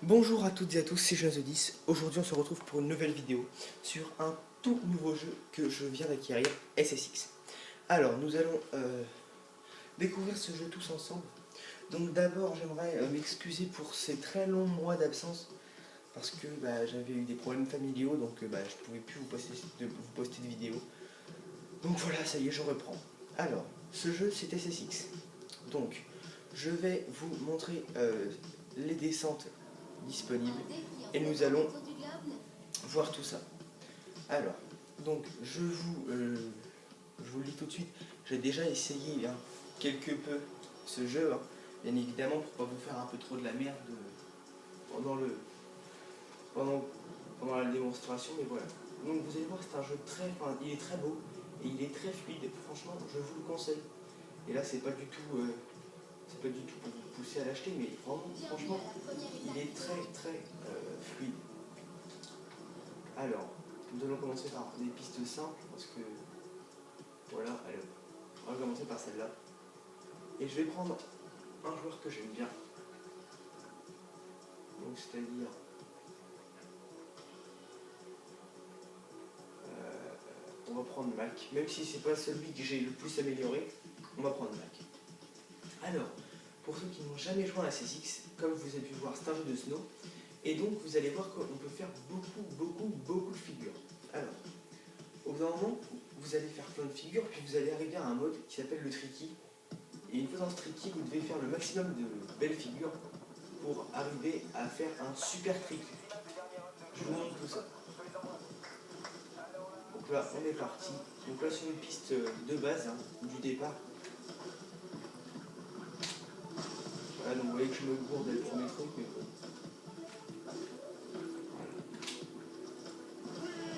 Bonjour à toutes et à tous, c'est Jean10. Aujourd'hui on se retrouve pour une nouvelle vidéo sur un tout nouveau jeu que je viens d'acquérir, SSX. Alors nous allons découvrir ce jeu tous ensemble. Donc d'abord j'aimerais m'excuser pour ces très longs mois d'absence parce que j'avais eu des problèmes familiaux, donc je ne pouvais plus vous poster de vidéos. Donc voilà, ça y est, je reprends. Alors, ce jeu c'est SSX. Donc je vais vous montrer les descentes disponibles et nous allons voir tout ça. Alors, donc je vous le dis tout de suite, j'ai déjà essayé quelque peu ce jeu, bien évidemment pour pas vous faire un peu trop de la merde pendant la démonstration, mais voilà. Donc vous allez voir, c'est un jeu il est très beau et il est très fluide. Franchement, je vous le conseille. Et là, c'est pas du tout pour vous pousser à l'acheter, mais franchement, il est très fluide. Alors, nous allons commencer par des pistes simples parce que voilà, allez, on va commencer par celle-là. Et je vais prendre un joueur que j'aime bien. Donc c'est-à-dire on va prendre Mac, même si c'est pas celui que j'ai le plus amélioré, on va prendre Mac. Alors, pour ceux qui n'ont jamais joué à SSX, comme vous avez pu voir, c'est un jeu de snow. Et donc vous allez voir qu'on peut faire beaucoup de figures. Alors, au bout d'un moment, vous allez faire plein de figures, puis vous allez arriver à un mode qui s'appelle le tricky. Et une fois dans ce tricky, vous devez faire le maximum de belles figures pour arriver à faire un super trick. Je vous montre tout ça. Donc là, on est parti. Donc là, sur une piste de base, du départ. Voilà, donc vous voyez que je me gourde le premier truc, mais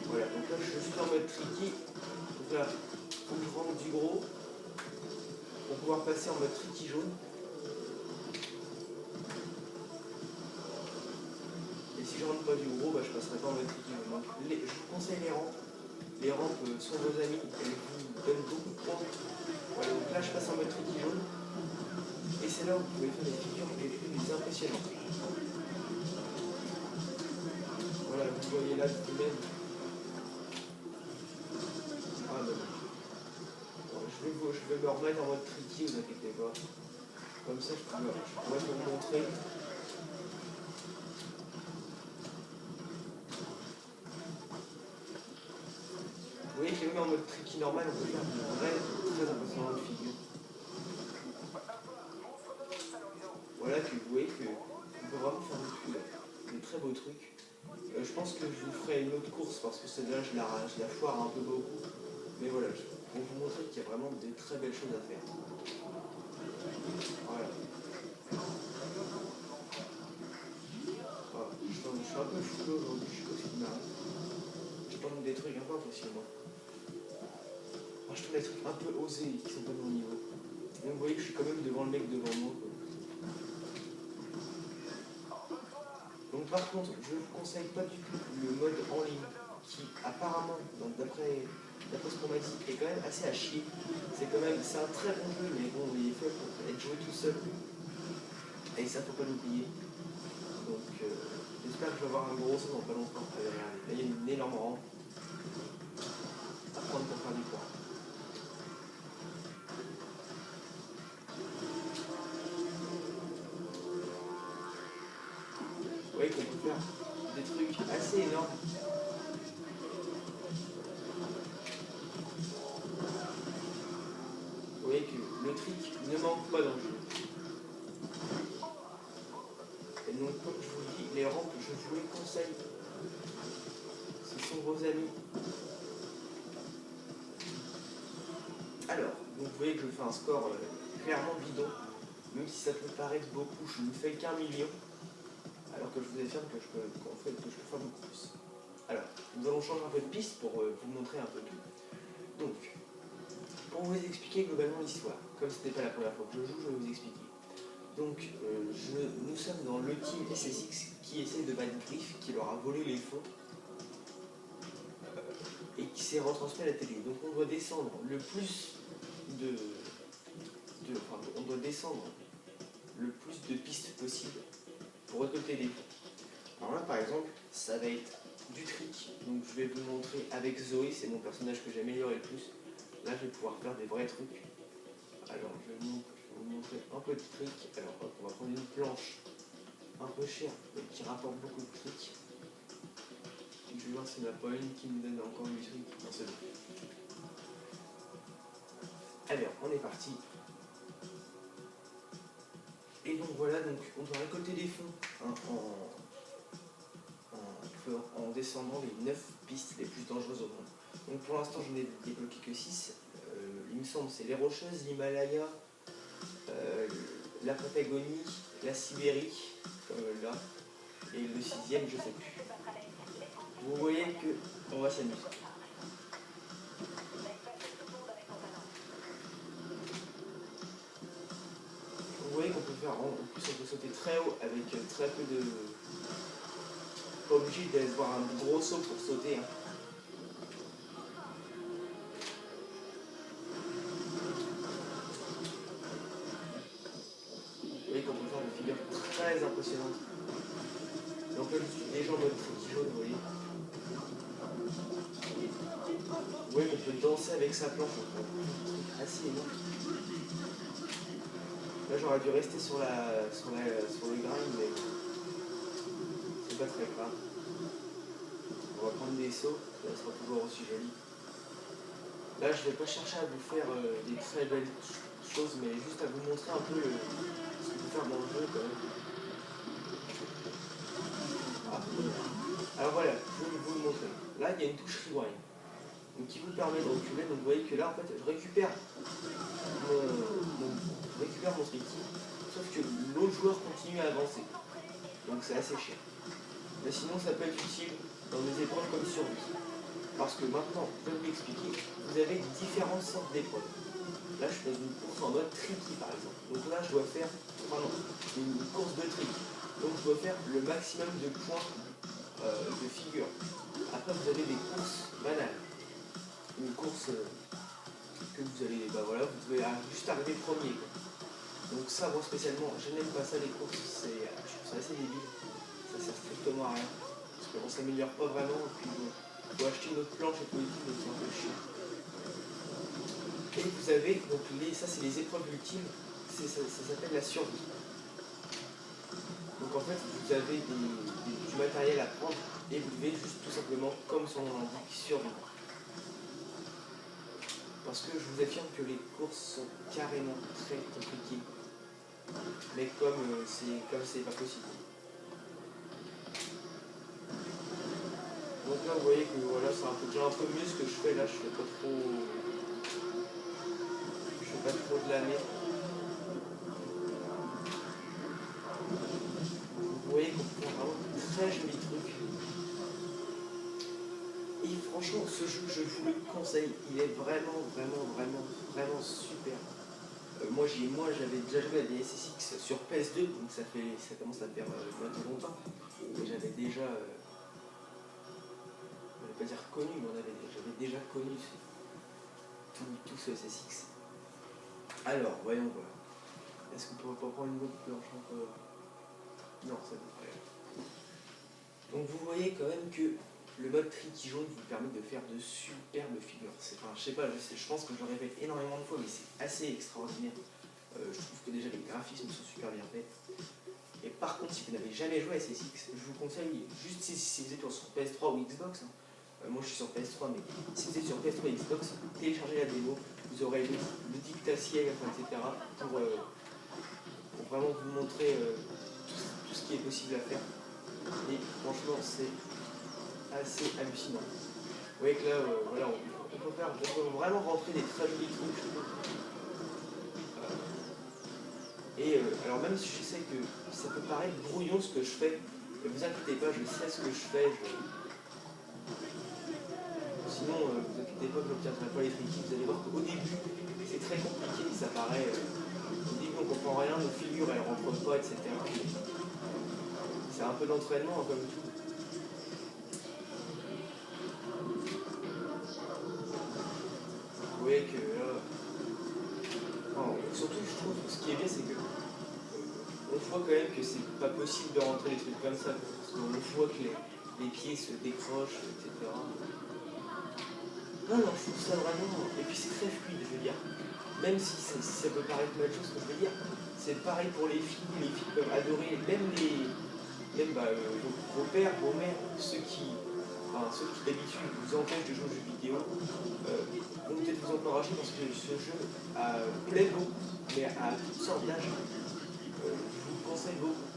voilà, donc là, je suis en mode tricky. Donc là, il faut que je rentre du gros pour pouvoir passer en mode tricky jaune. Et si je rentre pas du gros, je passerai pas en mode tricky jaune. Donc, je vous conseille les rampes. Les rampes sont vos amis, elles vous donnent beaucoup de points. Voilà, donc là, je passe en mode tricky jaune. Et c'est là où vous pouvez faire les figures les plus impressionnantes. Voilà, vous voyez là vous-même. Ah ben, je vais me remettre en mode tricky, vous inquiétez pas. Comme ça, je pourrais vous montrer. Vous voyez que même en mode tricky normal, on peut faire de très impressionnantes figures. Voilà, que vous voyez qu'on peut vraiment faire de très beaux trucs. Je pense que je vous ferai une autre course parce que celle-là, je la foire un peu beaucoup. Mais voilà, pour vous montrer qu'il y a vraiment de très belles choses à faire. Voilà. Je suis un peu fou aujourd'hui, je sais pas ce qui m'arrive. Je tente des trucs un peu impossibles. Je tente des trucs un peu osés qui sont pas de mon niveau. Donc vous voyez que je suis quand même devant le mec devant moi. Donc par contre, je ne vous conseille pas du tout le mode en ligne qui apparemment, d'après ce qu'on m'a dit, est quand même assez à chier. C'est un très bon jeu, mais bon, il est fait pour être joué tout seul. Et ça, faut pas l'oublier. Donc j'espère que je vais avoir un gros saut dans pas longtemps. Allez, regardez, là il y a une énorme rampe à prendre pour faire du poids. Vous voyez qu'on peut faire des trucs assez énormes. Vous voyez que le trick ne manque pas dans le jeu. Et donc, comme je vous dis, les rampes, je vous les conseille. Ce sont vos amis. Alors, donc vous voyez que je fais un score clairement bidon. Même si ça peut paraître beaucoup, je ne fais qu'1 million. Alors que je vous affirme que je peux faire beaucoup plus. Alors, nous allons changer un peu de piste pour vous montrer un peu tout. Donc, pour vous expliquer globalement l'histoire, comme ce n'était pas la première fois que je joue, je vais vous expliquer. Donc, nous sommes dans le team SSX qui essaie de battre Griff, qui leur a volé les fonds et qui s'est retransmis à la télé. Donc, on doit descendre le plus on doit descendre le plus de pistes possible pour récolter des fonds. Alors là par exemple, ça va être du trick. Donc je vais vous montrer avec Zoé, c'est mon personnage que j'ai amélioré le plus. Là je vais pouvoir faire des vrais trucs. Alors je vais vous montrer un peu de trick. Alors hop, on va prendre une planche un peu chère mais qui rapporte beaucoup de trick. Je vais voir s'il n'y en a pas une qui me donne encore 8 trucs. Non, c'est bon. Alors on est parti. Et donc voilà, donc on doit récolter des fonds hein, en descendant les 9 pistes les plus dangereuses au monde. Donc pour l'instant je n'ai débloqué que 6. Il me semble c'est les Rocheuses, l'Himalaya, la Patagonie, la Sibérie, comme là, et le 6e je sais plus. Vous voyez que on va s'amuser. Vous voyez qu'on peut faire, en plus on peut sauter très haut avec très peu de... Pas obligé d'avoir un gros saut pour sauter. Hein. Vous voyez qu'on peut faire des figures très impressionnantes. Donc là je suis déjà en mode tricky jaune, vous voyez. Vous voyez qu'on peut danser avec sa planche, on peut faire un truc assez énorme. Là j'aurais dû rester sur le grind, mais c'est pas très grave. On va prendre des sauts, ça sera toujours aussi joli. Là je vais pas chercher à vous faire des très belles choses, mais juste à vous montrer un peu ce qu'on peut faire dans le jeu quand même. Ah. Alors voilà, je vais vous le montrer. Là il y a une touche rewind. Donc qui vous permet de reculer. Donc vous voyez que là en fait je récupère mon tricky, sauf que l'autre joueur continue à avancer. Donc c'est assez cher. Mais sinon ça peut être utile dans des épreuves comme survie. Parce que maintenant, je vais vous l'expliquer, vous avez différentes sortes d'épreuves. Là je suis dans une course en mode tricky par exemple. Donc là je dois faire, une course de trick. Donc je dois faire le maximum de points de figure. Après vous avez des courses banales. Une course que vous allez, bah voilà, vous devez juste arriver premier. Quoi. Donc ça, moi spécialement, je n'aime pas ça les courses, je trouve ça assez débile. Ça sert strictement à rien. Parce qu'on ne s'améliore pas vraiment, et puis bon, faut acheter une autre planche et tout, donc c'est un peu chiant. Et vous avez, donc ça c'est les épreuves ultimes, ça s'appelle la survie. Donc en fait, vous avez du matériel à prendre, et vous devez juste tout simplement, comme son nom l'indique, survivre. Parce que je vous affirme que les courses sont carrément très compliquées. Mais comme c'est pas possible. Donc là vous voyez que voilà, c'est déjà un peu mieux ce que je fais là, je fais pas trop de la merde. Vous voyez qu'on peut faire vraiment de très jolis trucs. Et franchement ce jeu je vous le conseille, il est vraiment super. Moi j'avais déjà joué à des SSX sur PS2, donc ça commence à faire bientôt longtemps. Mais j'avais déjà, on ne va pas dire connu, mais j'avais déjà connu tout ce SSX. Alors, voyons voir. Est-ce qu'on pourrait pas prendre une autre planche encore? Non, ça ne pas. Donc vous voyez quand même que le mode tricky jaune vous permet de faire de superbes figures. Enfin, je sais pas, je pense que je le répète énormément de fois, mais c'est assez extraordinaire. Je trouve que déjà les graphismes sont super bien faits. Et par contre, si vous n'avez jamais joué à SSX, je vous conseille, juste si vous êtes sur PS3 ou Xbox, hein, moi je suis sur PS3, mais si vous êtes sur PS3 et Xbox, téléchargez la démo, vous aurez le dictaciel, etc. pour vraiment vous montrer tout ce qui est possible à faire. Et franchement, c'est assez hallucinant. Vous voyez que là, voilà, on peut vraiment rentrer des très jolis trucs. Alors même si je sais que ça peut paraître brouillon ce que je fais, ne vous inquiétez pas, je sais ce que je fais. Sinon, vous inquiétez pas que je n'obtiendrai pas les tricky. Vous allez voir qu'au début, c'est très compliqué, ça paraît. Au début, on comprend rien, nos figures, elles rentrent pas, etc. C'est un peu d'entraînement, comme tout. Vous voyez que là... surtout, je trouve, ce qui est bien, c'est que on voit quand même que c'est pas possible de rentrer des trucs comme ça, parce qu'on voit que les pieds se décrochent, etc. Non, non, je trouve ça vraiment... Et puis c'est très fluide, je veux dire. Même si ça peut paraître macho ce que je veux dire, c'est pareil pour les filles peuvent adorer, même vos pères, vos mères, ceux qui d'habitude vous empêchent de jouer aux jeux vidéo, vont peut-être vous encourager parce que ce jeu plaît beaucoup, mais à toutes sortes d'âges. Je vous le conseille beaucoup.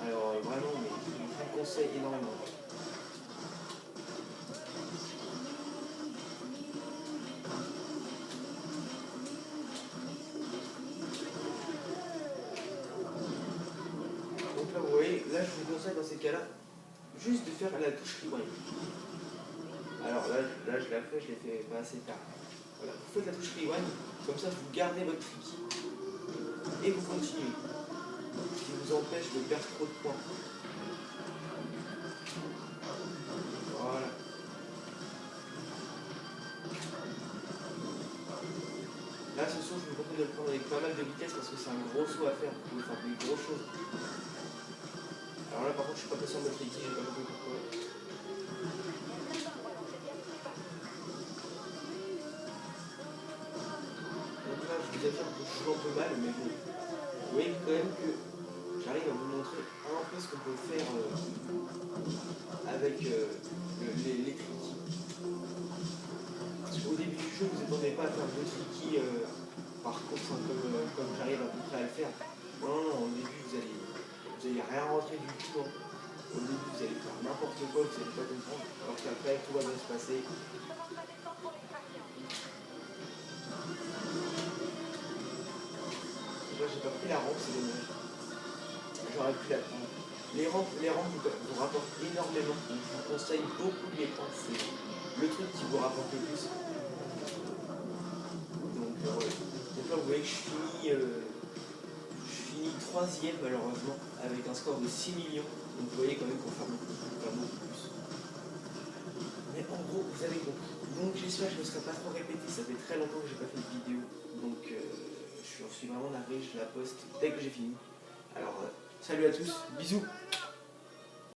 Alors vraiment, mais je vous le conseille énormément. Donc là, vous voyez, là je vous conseille dans ces cas-là, juste de faire la touche rewind. Alors là je l'ai fait, je l'ai fait pas assez tard. Voilà, vous faites la touche rewind, comme ça vous gardez votre tricky et vous continuez. Ce qui vous empêche de perdre trop de points. Voilà. Là ce saut, je vous conseille de le prendre avec pas mal de vitesse parce que c'est un gros saut à faire, vous pouvez faire des grosses choses. Alors là par contre je suis pas passé en mode tricky, j'ai pas compris pourquoi. Donc là je vous affirme que je joue un peu mal, mais bon. Vous voyez quand même que j'arrive à vous montrer un peu ce qu'on peut faire avec les tricky. Parce qu'au début du jeu, vous n'attendez pas à faire deux tricky par course, hein, comme j'arrive à peu près à le faire. Non, non, au début, vous allez rien rentrer du tout. Hein. Au début, vous allez faire n'importe quoi, vous n'allez pas comprendre. Alors qu'après, tout va bien se passer. Là, j'ai pas pris la rampe, c'est dommage. J'aurais pu la prendre. Les rampes vous rapportent énormément. Donc, je vous conseille beaucoup de les prendre. C'est le truc qui vous rapporte le plus. Donc, voilà. Donc là, vous voyez que je finis 3ème malheureusement avec un score de 6 millions. Donc vous voyez quand même qu'on fait beaucoup plus. Mais en gros, vous avez compris. Donc j'espère que je ne me serai pas trop répété. Ça fait très longtemps que j'ai pas fait de vidéo. Donc je suis vraiment navré. Je la poste dès que j'ai fini. Alors salut à tous. Bisous.